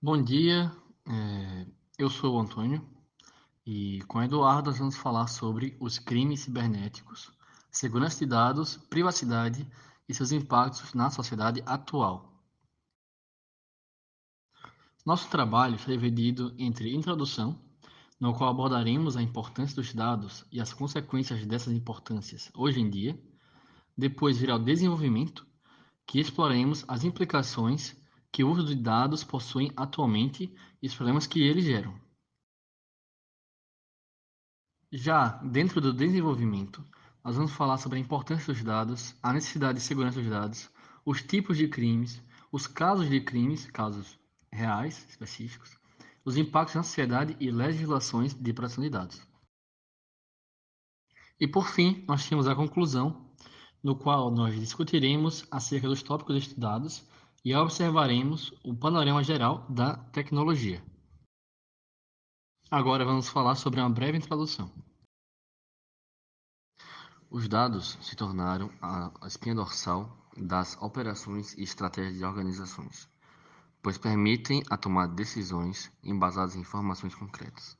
Bom dia, eu sou o Antônio e com o Eduardo nós vamos falar sobre os crimes cibernéticos, segurança de dados, privacidade e seus impactos na sociedade atual. Nosso trabalho foi dividido entre introdução, no qual abordaremos a importância dos dados e as consequências dessas importâncias hoje em dia, depois virá o desenvolvimento, que exploraremos as implicações que o uso de dados possui atualmente e os problemas que eles geram. Já dentro do desenvolvimento, nós vamos falar sobre a importância dos dados, a necessidade de segurança dos dados, os tipos de crimes, os casos de crimes, casos reais, específicos, os impactos na sociedade e legislações de proteção de dados. E por fim, nós temos a conclusão, no qual nós discutiremos acerca dos tópicos estudados e observaremos o panorama geral da tecnologia. Agora vamos falar sobre uma breve introdução. Os dados se tornaram a espinha dorsal das operações e estratégias de organizações, pois permitem a tomada de decisões embasadas em informações concretas.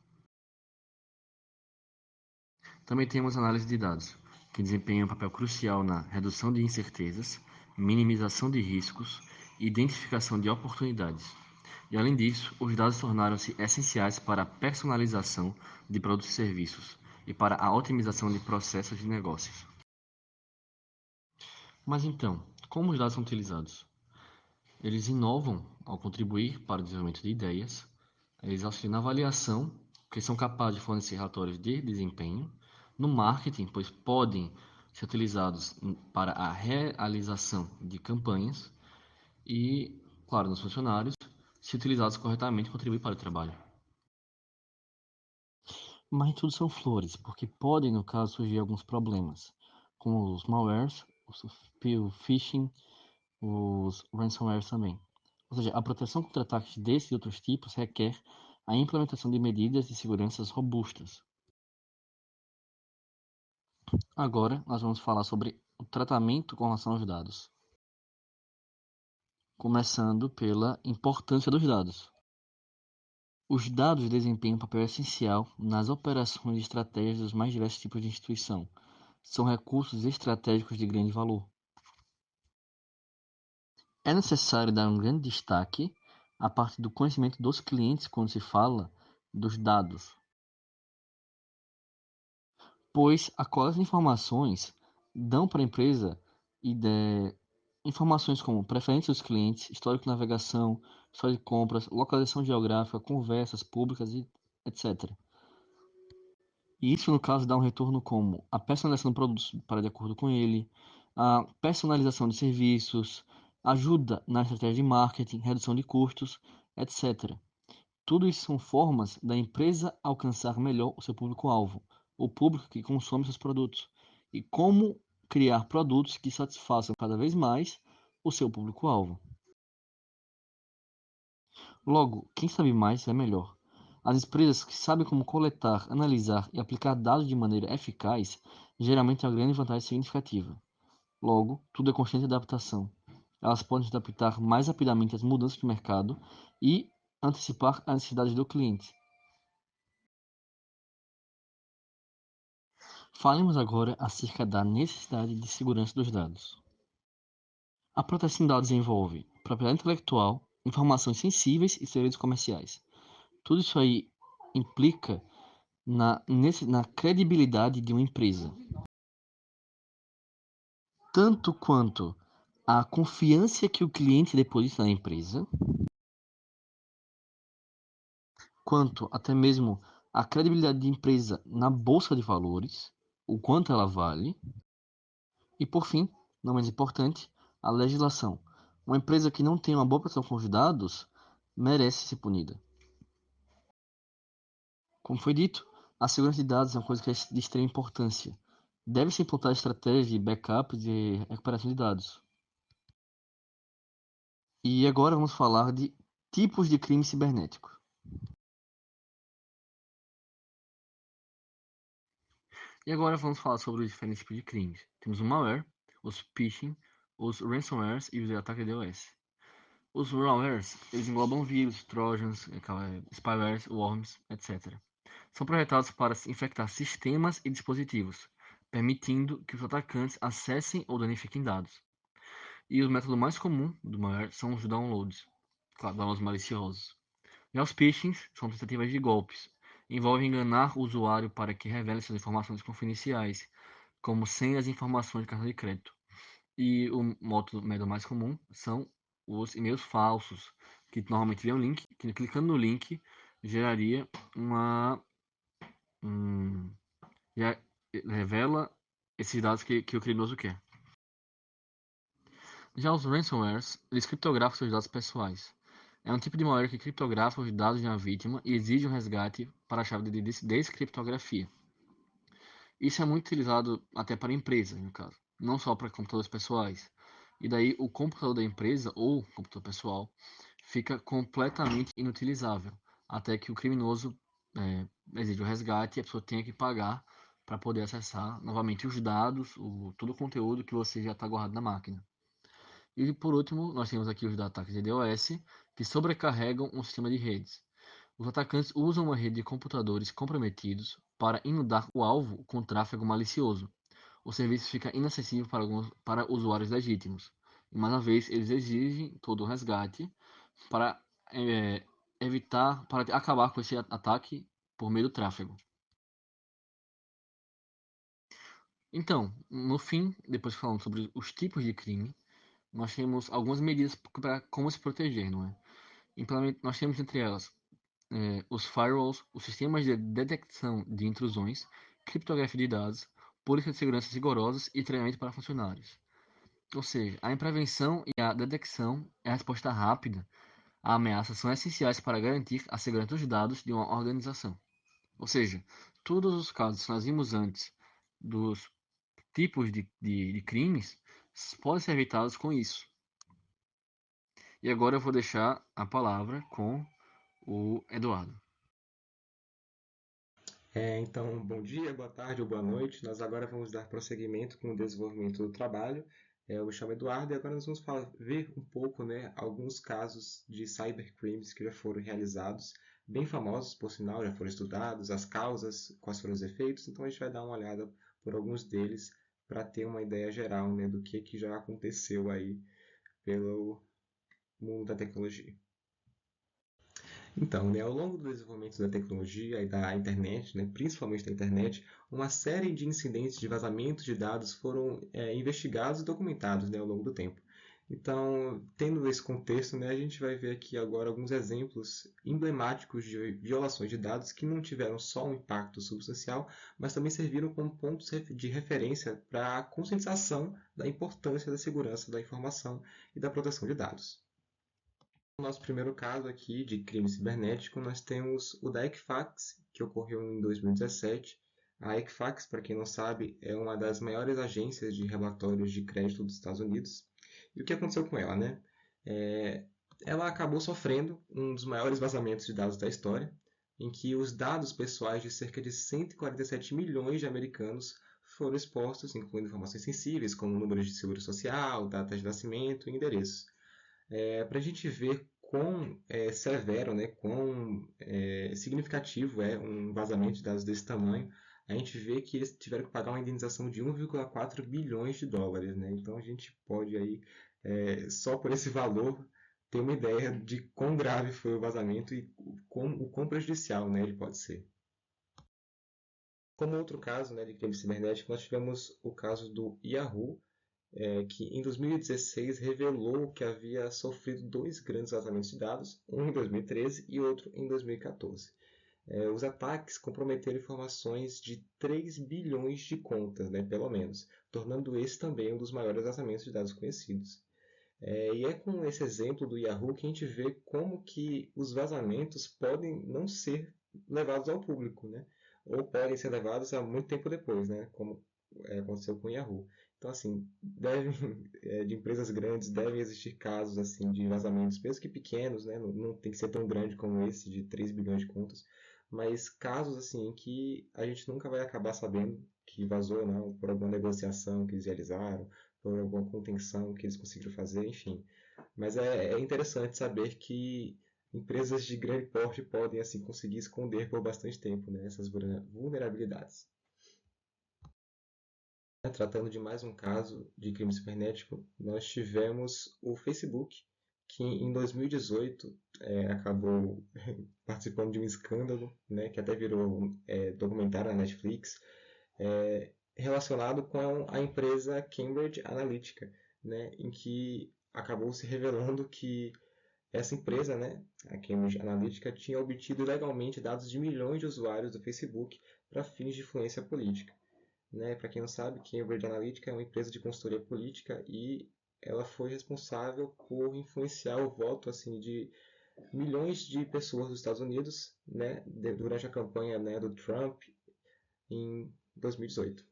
Também temos análise de dados, que desempenham um papel crucial na redução de incertezas, minimização de riscos e identificação de oportunidades. E além disso, os dados tornaram-se essenciais para a personalização de produtos e serviços e para a otimização de processos de negócios. Mas então, como os dados são utilizados? Eles inovam ao contribuir para o desenvolvimento de ideias, eles auxiliam na avaliação, porque são capazes de fornecer relatórios de desempenho, no marketing, pois podem ser utilizados para a realização de campanhas e, claro, nos funcionários, se utilizados corretamente, contribuem para o trabalho. Mas tudo são flores, porque podem, no caso, surgir alguns problemas, como os malwares, o phishing, os ransomwares também. Ou seja, a proteção contra ataques desses e outros tipos requer a implementação de medidas de segurança robustas. Agora, nós vamos falar sobre o tratamento com relação aos dados, começando pela importância dos dados. Os dados desempenham um papel essencial nas operações e estratégias dos mais diversos tipos de instituição. São recursos estratégicos de grande valor. É necessário dar um grande destaque à parte do conhecimento dos clientes quando se fala dos dados, pois a coleta de informações dão para a empresa informações como preferências dos clientes, histórico de navegação, história de compras, localização geográfica, conversas públicas e etc. E isso, no caso, dá um retorno como a personalização de produtos para de acordo com ele, a personalização de serviços, ajuda na estratégia de marketing, redução de custos, etc. Tudo isso são formas da empresa alcançar melhor o seu público-alvo, o público que consome seus produtos, e como criar produtos que satisfaçam cada vez mais o seu público-alvo. Logo, quem sabe mais é melhor. As empresas que sabem como coletar, analisar e aplicar dados de maneira eficaz geralmente têm uma grande vantagem significativa. Logo, tudo é constante adaptação. Elas podem se adaptar mais rapidamente às mudanças do mercado e antecipar as necessidades do cliente. Falemos agora acerca da necessidade de segurança dos dados. A proteção de dados envolve propriedade intelectual, informações sensíveis e segredos comerciais. Tudo isso aí implica na credibilidade de uma empresa, tanto quanto a confiança que o cliente deposita na empresa, quanto até mesmo a credibilidade de empresa na bolsa de valores, o quanto ela vale, e por fim, não menos importante, a legislação. Uma empresa que não tem uma boa proteção com os dados merece ser punida. Como foi dito, a segurança de dados é uma coisa que é de extrema importância. Deve-se implantar estratégias de backup e de recuperação de dados. E agora vamos falar de tipos de crime cibernético. E agora vamos falar sobre os diferentes tipos de crimes. Temos o malware, os phishing, os ransomwares e os ataques DOS. Os malwares, eles englobam vírus, trojans, spywares, worms, etc. São projetados para infectar sistemas e dispositivos, permitindo que os atacantes acessem ou danifiquem dados. E o método mais comum do malware são os downloads, claro, downloads maliciosos. Já os phishings são tentativas de golpes, envolvem enganar o usuário para que revele suas informações confidenciais, como senhas e informações de cartão de crédito. E o método mais comum são os e-mails falsos, que normalmente vem um link, que clicando no link geraria uma. Já revela esses dados que o criminoso quer. Já os ransomwares, eles criptografam seus dados pessoais. É um tipo de malware que criptografa os dados de uma vítima e exige um resgate para a chave de descriptografia. Isso é muito utilizado até para empresas, no caso, não só para computadores pessoais. E daí o computador da empresa ou computador pessoal fica completamente inutilizável, até que o criminoso exige o resgate e a pessoa tenha que pagar para poder acessar novamente os dados, todo o conteúdo que você já está guardado na máquina. E por último, nós temos aqui os ataques de DOS, que sobrecarregam um sistema de redes. Os atacantes usam uma rede de computadores comprometidos para inundar o alvo com tráfego malicioso. O serviço fica inacessível para usuários legítimos. E mais uma vez, eles exigem todo o resgate para para acabar com esse ataque por meio do tráfego. Então, no fim, depois que falamos sobre os tipos de crime, nós temos algumas medidas para como se proteger, não é? Nós temos entre elas os firewalls, os sistemas de detecção de intrusões, criptografia de dados, políticas de segurança rigorosas e treinamento para funcionários. Ou seja, a prevenção e a detecção e a resposta rápida a ameaças são essenciais para garantir a segurança dos dados de uma organização. Ou seja, todos os casos que nós vimos antes dos tipos de crimes podem ser evitados com isso. E agora eu vou deixar a palavra com o Eduardo. Então, bom dia, boa tarde ou boa noite. Nós agora vamos dar prosseguimento com o desenvolvimento do trabalho. Eu me chamo Eduardo e agora nós vamos ver um pouco, né, alguns casos de cybercrimes que já foram realizados, bem famosos, por sinal, já foram estudados, as causas, quais foram os efeitos. Então a gente vai dar uma olhada por alguns deles para ter uma ideia geral, né, do que já aconteceu aí pelo mundo da tecnologia. Então, né, ao longo do desenvolvimento da tecnologia e da internet, né, principalmente da internet, uma série de incidentes de vazamento de dados foram investigados e documentados, né, ao longo do tempo. Então, tendo esse contexto, né, a gente vai ver aqui agora alguns exemplos emblemáticos de violações de dados que não tiveram só um impacto substancial, mas também serviram como pontos de referência para a conscientização da importância da segurança da informação e da proteção de dados. No nosso primeiro caso aqui de crime cibernético, nós temos o da Equifax, que ocorreu em 2017. A Equifax, para quem não sabe, é uma das maiores agências de relatórios de crédito dos Estados Unidos. E o que aconteceu com ela, né? Ela acabou sofrendo um dos maiores vazamentos de dados da história, em que os dados pessoais de cerca de 147 milhões de americanos foram expostos, incluindo informações sensíveis, como números de seguro social, datas de nascimento e endereços. Para a gente ver quão severo, né, quão significativo é um vazamento de dados desse tamanho, a gente vê que eles tiveram que pagar uma indenização de 1,4 bilhões de dólares. Né? Então a gente pode aí, só por esse valor, ter uma ideia de quão grave foi o vazamento e o quão prejudicial, né, ele pode ser. Como outro caso, né, de crime cibernético, nós tivemos o caso do Yahoo, que em 2016 revelou que havia sofrido dois grandes vazamentos de dados, um em 2013 e outro em 2014. Os ataques comprometeram informações de 3 bilhões de contas, né, pelo menos, tornando esse também um dos maiores vazamentos de dados conhecidos. E é com esse exemplo do Yahoo que a gente vê como que os vazamentos podem não ser levados ao público, né? Ou podem ser levados a muito tempo depois, né? Como aconteceu com o Yahoo. Então, assim, de empresas grandes devem existir casos assim de vazamentos, mesmo que pequenos, né? Não tem que ser tão grande como esse de 3 bilhões de contas, mas casos assim que a gente nunca vai acabar sabendo que vazou, não, por alguma negociação que eles realizaram, por alguma contenção que eles conseguiram fazer, enfim. Mas é interessante saber que empresas de grande porte podem assim conseguir esconder por bastante tempo, né, essas vulnerabilidades. Tratando de mais um caso de crime cibernético, nós tivemos o Facebook, que em 2018 acabou participando de um escândalo, né, que até virou documentário na Netflix, relacionado com a empresa Cambridge Analytica, né, em que acabou se revelando que essa empresa, né, a Cambridge Analytica, tinha obtido ilegalmente dados de milhões de usuários do Facebook para fins de influência política. Né? Para quem não sabe, Cambridge Analytica é uma empresa de consultoria política e ela foi responsável por influenciar o voto assim de milhões de pessoas dos Estados Unidos, né, durante a campanha, né, do Trump em 2018.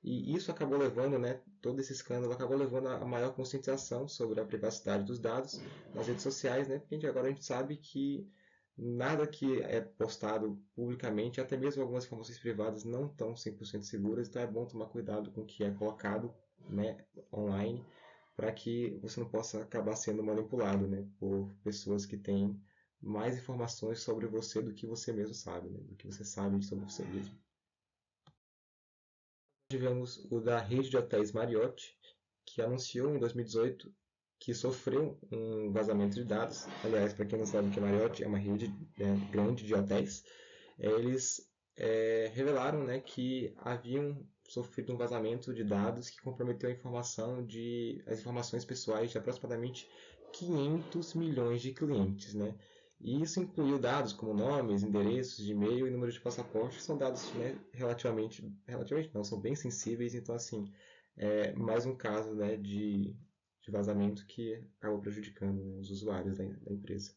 E isso acabou levando, né, todo esse escândalo acabou levando a maior conscientização sobre a privacidade dos dados nas redes sociais, né, porque agora a gente sabe que nada que é postado publicamente, até mesmo algumas informações privadas, não estão 100% seguras, então é bom tomar cuidado com o que é colocado, né, online, para que você não possa acabar sendo manipulado, né, por pessoas que têm mais informações sobre você do que você mesmo sabe, né, do que você sabe sobre você mesmo. Tivemos o da rede de hotéis Marriott, que anunciou em 2018 que sofreu um vazamento de dados. Aliás, para quem não sabe o que é Marriott, é uma rede grande de hotéis. Eles revelaram, né, que haviam sofrido um vazamento de dados que comprometeu as informações pessoais de aproximadamente 500 milhões de clientes, né? E isso incluiu dados como nomes, endereços de e-mail e número de passaporte, que são dados, né, relativamente não, são bem sensíveis, então assim, mais um caso, né, de vazamento que acabou prejudicando, né, os usuários da empresa.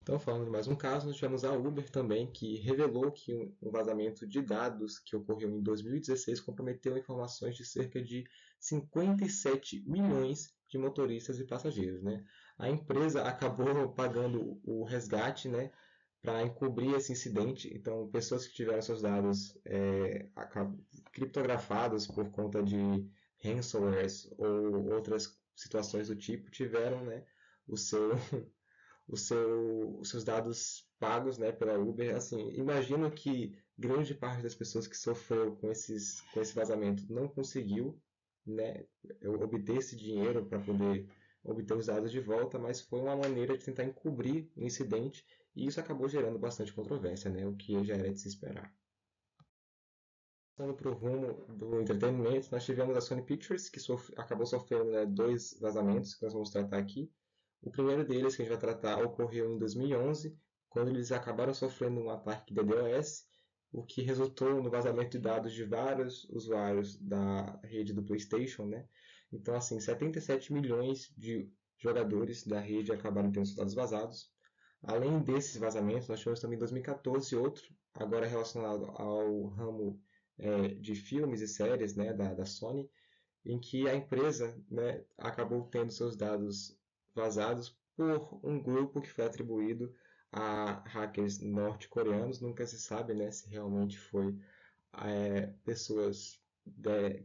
Então, falando de mais um caso, nós tivemos a Uber também, que revelou que um vazamento de dados que ocorreu em 2016 comprometeu informações de cerca de 57 milhões de motoristas e passageiros, né? A empresa acabou pagando o resgate, né, para encobrir esse incidente. Então, pessoas que tiveram seus dados criptografados por conta de ransomwares ou outras situações do tipo tiveram, né, o seu os seus dados pagos, né, pela Uber. Assim, imagino que grande parte das pessoas que sofreu com esse vazamento não conseguiu, né, obter esse dinheiro para poder obter os dados de volta, mas foi uma maneira de tentar encobrir o incidente e isso acabou gerando bastante controvérsia, né, o que já era de se esperar. Passando para o rumo do entretenimento, nós tivemos a Sony Pictures, que acabou sofrendo, né, dois vazamentos que nós vamos tratar aqui. O primeiro deles, que a gente vai tratar, ocorreu em 2011, quando eles acabaram sofrendo um ataque de DDoS, o que resultou no vazamento de dados de vários usuários da rede do PlayStation, né? Então, assim, 77 milhões de jogadores da rede acabaram tendo seus dados vazados. Além desses vazamentos, nós tivemos também em 2014 outro, agora relacionado ao ramo de filmes e séries, né, da Sony, em que a empresa, né, acabou tendo seus dados vazados por um grupo que foi atribuído a hackers norte-coreanos. Nunca se sabe, né, se realmente foi pessoas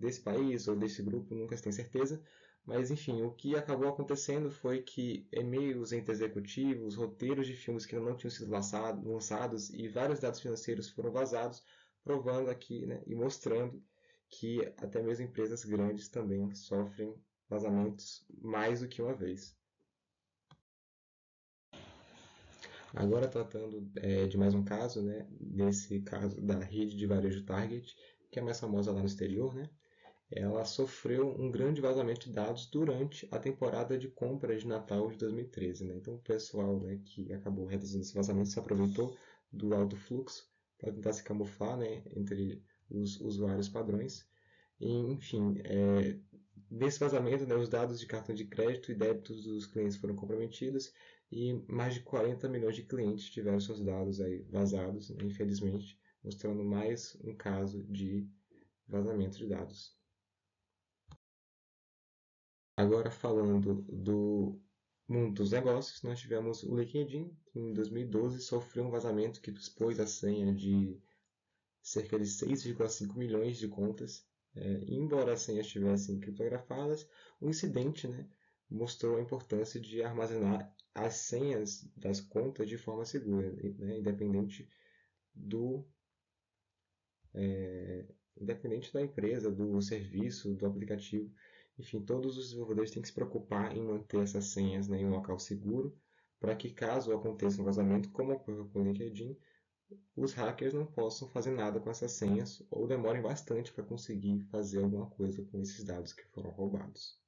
desse país ou desse grupo, nunca se tem certeza. Mas enfim, o que acabou acontecendo foi que e-mails entre executivos, roteiros de filmes que não tinham sido lançados e vários dados financeiros foram vazados, provando aqui, né, e mostrando que até mesmo empresas grandes também sofrem vazamentos mais do que uma vez. Agora tratando de mais um caso, né, nesse caso da rede de varejo Target, que é mais famosa lá no exterior, né, ela sofreu um grande vazamento de dados durante a temporada de compra de Natal de 2013. Né? Então o pessoal, né, que acabou realizando esse vazamento se aproveitou do alto fluxo para tentar se camuflar, né, entre os usuários padrões. E, enfim, nesse vazamento, né, os dados de cartão de crédito e débitos dos clientes foram comprometidos e mais de 40 milhões de clientes tiveram seus dados aí vazados, né, infelizmente, mostrando mais um caso de vazamento de dados. Agora falando do mundo dos negócios, nós tivemos o LinkedIn, que em 2012 sofreu um vazamento que expôs a senha de cerca de 6,5 milhões de contas. Embora as senhas estivessem criptografadas, o incidente, né, mostrou a importância de armazenar as senhas das contas de forma segura, né? Do, independente da empresa, do serviço, do aplicativo. Enfim, todos os desenvolvedores têm que se preocupar em manter essas senhas, né, em um local seguro, para que caso aconteça um vazamento, como ocorreu com o LinkedIn, os hackers não possam fazer nada com essas senhas ou demorem bastante para conseguir fazer alguma coisa com esses dados que foram roubados.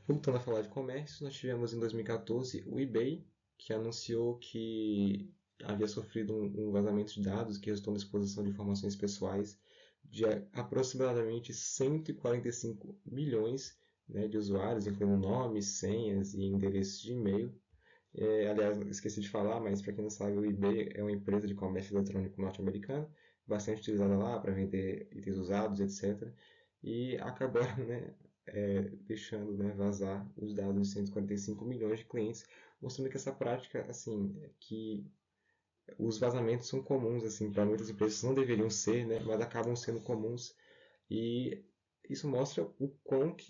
Voltando a falar de comércio, nós tivemos em 2014 o eBay, que anunciou que havia sofrido um vazamento de dados que resultou na exposição de informações pessoais de aproximadamente 145 milhões, né, de usuários, incluindo nomes, senhas e endereços de e-mail. Aliás, esqueci de falar, mas para quem não sabe, o eBay é uma empresa de comércio eletrônico norte-americana, bastante utilizada lá para vender itens usados, etc. E acabaram, né, deixando, né, vazar os dados de 145 milhões de clientes, mostrando que essa prática, assim, que os vazamentos são comuns, assim, para muitas empresas não deveriam ser, né, mas acabam sendo comuns. E isso mostra o quanto,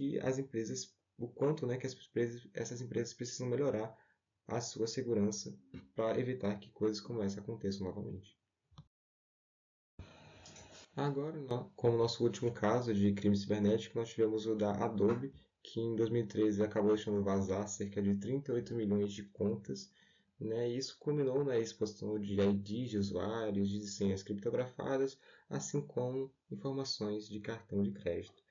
né, que essas empresas precisam melhorar a sua segurança para evitar que coisas como essa aconteçam novamente. Agora, como nosso último caso de crime cibernético, nós tivemos o da Adobe, que em 2013 acabou deixando vazar cerca de 38 milhões de contas, né? E isso culminou na exposição de IDs de usuários, de senhas criptografadas, assim como informações de cartão de crédito,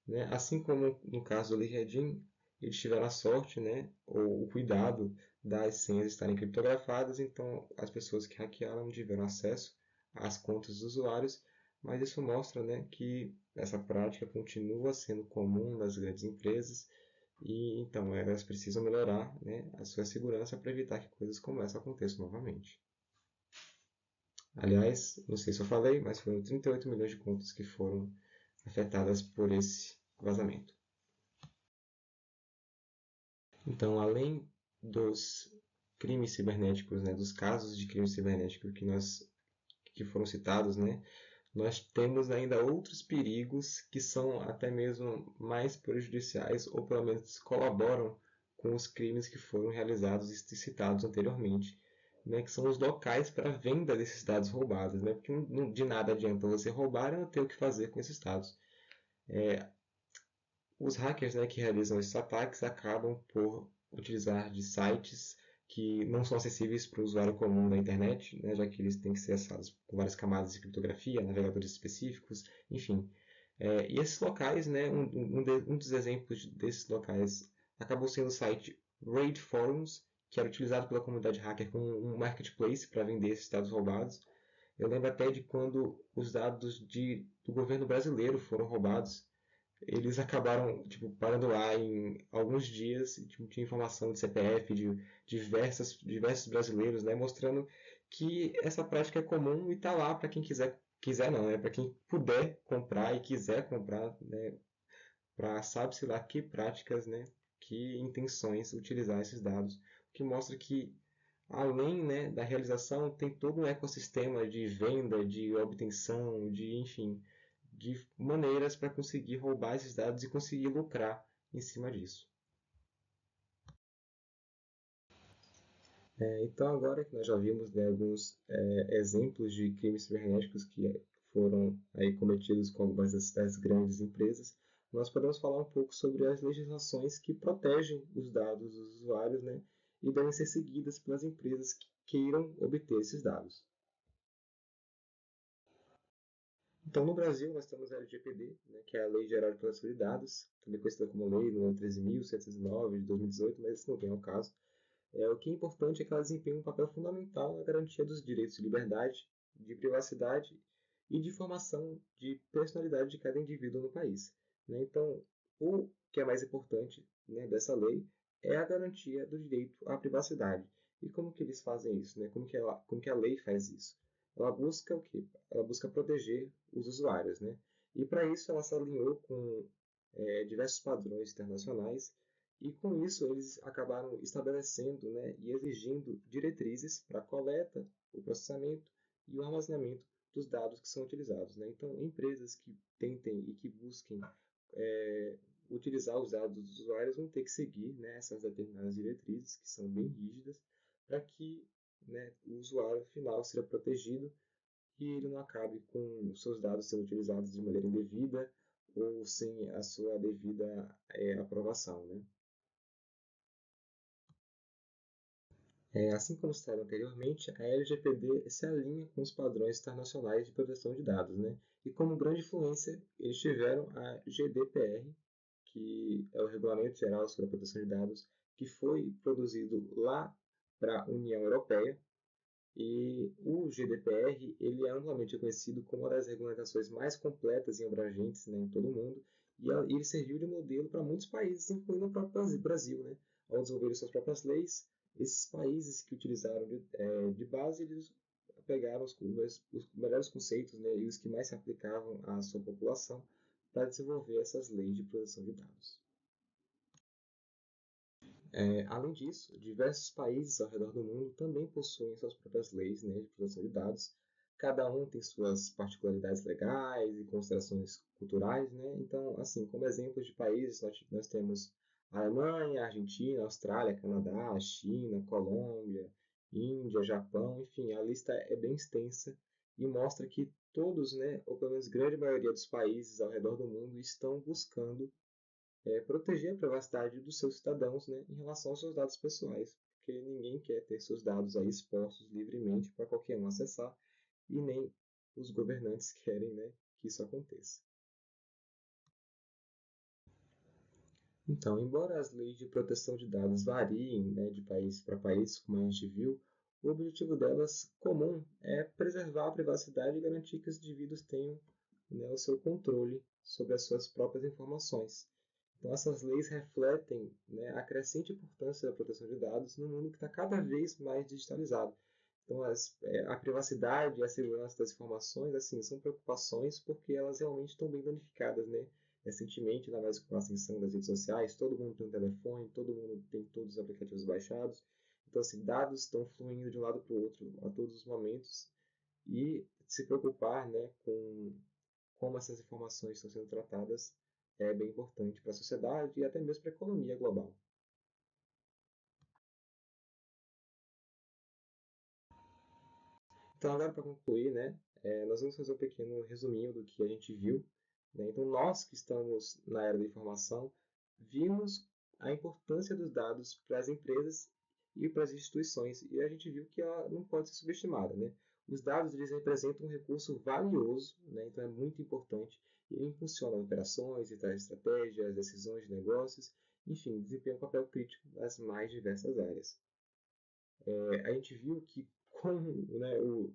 né? Assim como no caso do LinkedIn, eles tiveram a sorte, né, ou o cuidado das senhas estarem criptografadas, então as pessoas que hackearam não tiveram acesso às contas dos usuários, mas isso mostra, né, que essa prática continua sendo comum nas grandes empresas e então elas precisam melhorar, né, a sua segurança para evitar que coisas como essa aconteçam novamente. Aliás, não sei se eu falei, mas foram 38 milhões de contas que foram afetadas por esse vazamento. Então, além dos crimes cibernéticos, né, dos casos de crime cibernético que foram citados, né, nós temos ainda outros perigos que são até mesmo mais prejudiciais ou pelo menos colaboram com os crimes que foram realizados e citados anteriormente, né, que são os locais para venda desses dados roubados, né, porque de nada adianta você roubar e não ter o que fazer com esses dados. Os hackers, né, que realizam esses ataques acabam por utilizar de sites que não são acessíveis para o usuário comum da internet, né, já que eles têm que ser acessados com várias camadas de criptografia, navegadores específicos, enfim. E esses locais, né, um dos exemplos desses locais acabou sendo o site Raid Forums, que era utilizado pela comunidade hacker como um marketplace para vender esses dados roubados. Eu lembro até de quando os dados do governo brasileiro foram roubados, eles acabaram tipo, parando lá em alguns dias e tipo, tinha informação de CPF de diversos brasileiros, né, mostrando que essa prática é comum e está lá para quem quiser não, né, para quem puder comprar e quiser comprar, né, para sabe-se lá que práticas, né, que intenções utilizar esses dados, o que mostra que além, né, da realização tem todo um ecossistema de venda, de obtenção, de enfim, de maneiras para conseguir roubar esses dados e conseguir lucrar em cima disso. Então, agora que nós já vimos, né, alguns exemplos de crimes cibernéticos que foram aí cometidos com algumas das grandes empresas, nós podemos falar um pouco sobre as legislações que protegem os dados dos usuários, né, e devem ser seguidas pelas empresas que queiram obter esses dados. Então, no Brasil, nós temos a LGPD, né, que é a Lei Geral de Proteção de Dados, também conhecida como Lei nº 13.709 de 2018, mas esse não vem ao caso. O que é importante é que ela desempenha um papel fundamental na garantia dos direitos de liberdade, de privacidade e de formação de personalidade de cada indivíduo no país, né? Então, o que é mais importante, né, dessa lei é a garantia do direito à privacidade. E como que eles fazem isso, né? Como que a lei faz isso? Ela busca o quê? Ela busca proteger os usuários, né? E para isso ela se alinhou com diversos padrões internacionais e com isso eles acabaram estabelecendo, né, e exigindo diretrizes para a coleta, o processamento e o armazenamento dos dados que são utilizados, né? Então, empresas que tentem e que busquem utilizar os dados dos usuários vão ter que seguir, né, essas determinadas diretrizes, que são bem rígidas, para que, né, o usuário final seja protegido e ele não acabe com os seus dados sendo utilizados de maneira indevida ou sem a sua devida aprovação, né? Assim como citado anteriormente, a LGPD se alinha com os padrões internacionais de proteção de dados, né? E como grande influência, eles tiveram a GDPR, que é o Regulamento Geral sobre a Proteção de Dados, que foi produzido lá para a União Europeia. E o GDPR ele é amplamente conhecido como uma das regulamentações mais completas e abrangentes, né, em todo o mundo, e ele serviu de modelo para muitos países, incluindo o próprio Brasil, né, ao desenvolver suas próprias leis. Esses países que utilizaram de base, eles pegaram os melhores conceitos, né, e os que mais se aplicavam à sua população para desenvolver essas leis de proteção de dados. Além disso, diversos países ao redor do mundo também possuem suas próprias leis, né, de proteção de dados. Cada um tem suas particularidades legais e considerações culturais, né? Então, assim, como exemplos de países, nós temos a Alemanha, a Argentina, a Austrália, Canadá, a China, Colômbia, Índia, Japão, enfim, a lista é bem extensa e mostra que todos, né, ou pelo menos grande maioria dos países ao redor do mundo estão buscando proteger a privacidade dos seus cidadãos, né, em relação aos seus dados pessoais, porque ninguém quer ter seus dados aí expostos livremente para qualquer um acessar e nem os governantes querem, né, que isso aconteça. Então, embora as leis de proteção de dados variem, né, de país para país, como a gente viu, o objetivo delas comum é preservar a privacidade e garantir que os indivíduos tenham, né, o seu controle sobre as suas próprias informações. Então, essas leis refletem, né, a crescente importância da proteção de dados no mundo que está cada vez mais digitalizado. Então, a privacidade e a segurança das informações, assim, são preocupações porque elas realmente estão bem danificadas, né? Recentemente, ainda mais com a ascensão das redes sociais, todo mundo tem um telefone, todo mundo tem todos os aplicativos baixados. Então, assim, dados estão fluindo de um lado para o outro a todos os momentos e se preocupar, né, com como essas informações estão sendo tratadas é bem importante para a sociedade e até mesmo para a economia global. Então, agora para concluir, né, nós vamos fazer um pequeno resuminho do que a gente viu. Né? Então, nós que estamos na era da informação, vimos a importância dos dados para as empresas e para as instituições, e a gente viu que ela não pode ser subestimada. Né? Os dados eles representam um recurso valioso, né? Então é muito importante, e ele impulsiona operações e traz estratégias, decisões de negócios, enfim, desempenha um papel crítico nas mais diversas áreas. A gente viu que com, né, o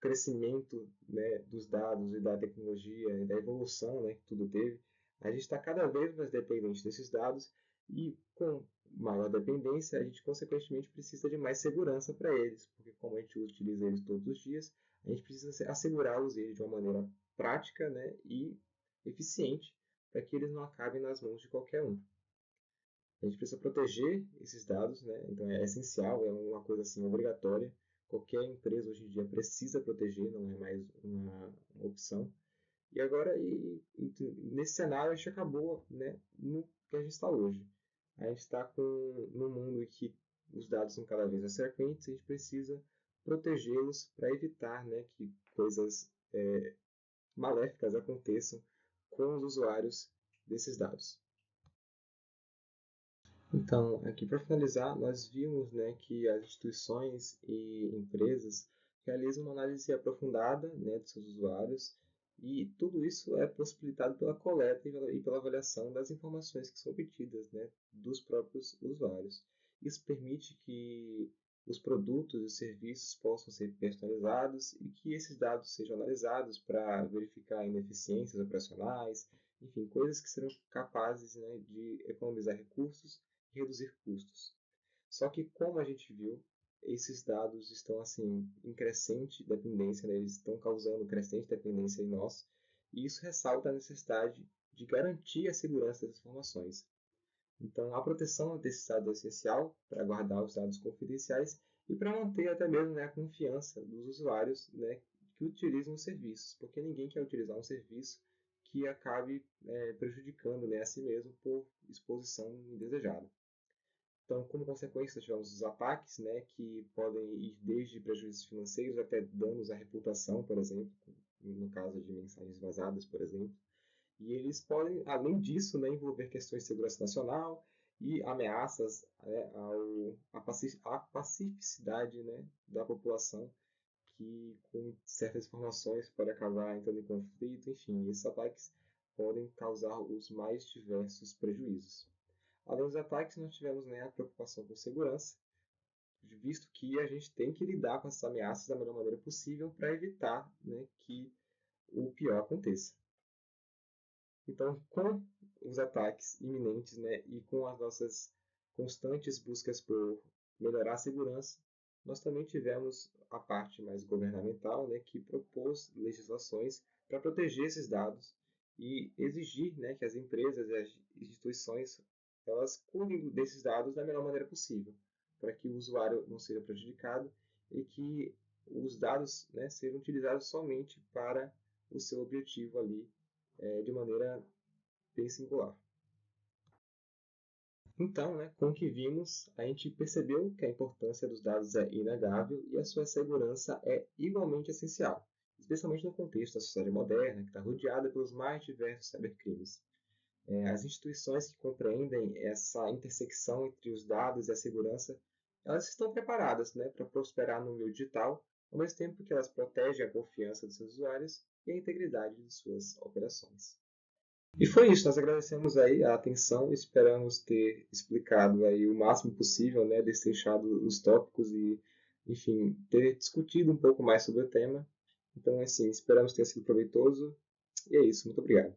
crescimento, né, dos dados e da tecnologia e da evolução, né, que tudo teve, a gente está cada vez mais dependente desses dados e com maior dependência a gente consequentemente precisa de mais segurança para eles, porque como a gente utiliza eles todos os dias, a gente precisa assegurá-los eles de uma maneira prática, né, e eficiente para que eles não acabem nas mãos de qualquer um. A gente precisa proteger esses dados, né? Então é essencial, é uma coisa assim obrigatória. Qualquer empresa hoje em dia precisa proteger, não é mais uma opção. E agora, nesse cenário, a gente acabou, né, no que a gente está hoje. A gente está num mundo em que os dados são cada vez mais frequentes e a gente precisa protegê-los para evitar, né, que coisas maléficas aconteçam com os usuários desses dados. Então, aqui para finalizar, nós vimos, né, que as instituições e empresas realizam uma análise aprofundada, né, dos seus usuários e tudo isso é possibilitado pela coleta e pela avaliação das informações que são obtidas, né, dos próprios usuários. Isso permite que os produtos e serviços possam ser personalizados e que esses dados sejam analisados para verificar ineficiências operacionais, enfim, coisas que serão capazes, né, de economizar recursos reduzir custos. Só que, como a gente viu, esses dados estão assim em crescente dependência, né? Eles estão causando crescente dependência em nós, e isso ressalta a necessidade de garantir a segurança das informações. Então, a proteção desses dados é essencial para guardar os dados confidenciais e para manter até mesmo, né, a confiança dos usuários, né, que utilizam os serviços, porque ninguém quer utilizar um serviço que acabe prejudicando, né, a si mesmo por exposição indesejada. Então, como consequência, nós tivemos os ataques, né, que podem ir desde prejuízos financeiros até danos à reputação, por exemplo, no caso de mensagens vazadas, por exemplo. E eles podem, além disso, né, envolver questões de segurança nacional e ameaças, né, à pacificidade, né, da população, que com certas informações pode acabar entrando em conflito. Enfim, esses ataques podem causar os mais diversos prejuízos. Além dos ataques, nós tivemos, né, a preocupação com segurança, visto que a gente tem que lidar com essas ameaças da melhor maneira possível para evitar, né, que o pior aconteça. Então, com os ataques iminentes, né, e com as nossas constantes buscas por melhorar a segurança, nós também tivemos a parte mais governamental, né, que propôs legislações para proteger esses dados e exigir, né, que as empresas e as instituições elas cuidem desses dados da melhor maneira possível, para que o usuário não seja prejudicado e que os dados, né, sejam utilizados somente para o seu objetivo ali, de maneira bem singular. Então, né, com o que vimos, a gente percebeu que a importância dos dados é inegável e a sua segurança é igualmente essencial, especialmente no contexto da sociedade moderna, que está rodeada pelos mais diversos cybercrimes. As instituições que compreendem essa intersecção entre os dados e a segurança, elas estão preparadas, né, para prosperar no meio digital, ao mesmo tempo que elas protegem a confiança dos seus usuários e a integridade de suas operações. E foi isso, nós agradecemos aí a atenção, esperamos ter explicado aí o máximo possível, né, destrinchado os tópicos e, enfim, ter discutido um pouco mais sobre o tema. Então, assim, esperamos ter sido proveitoso. E é isso, muito obrigado.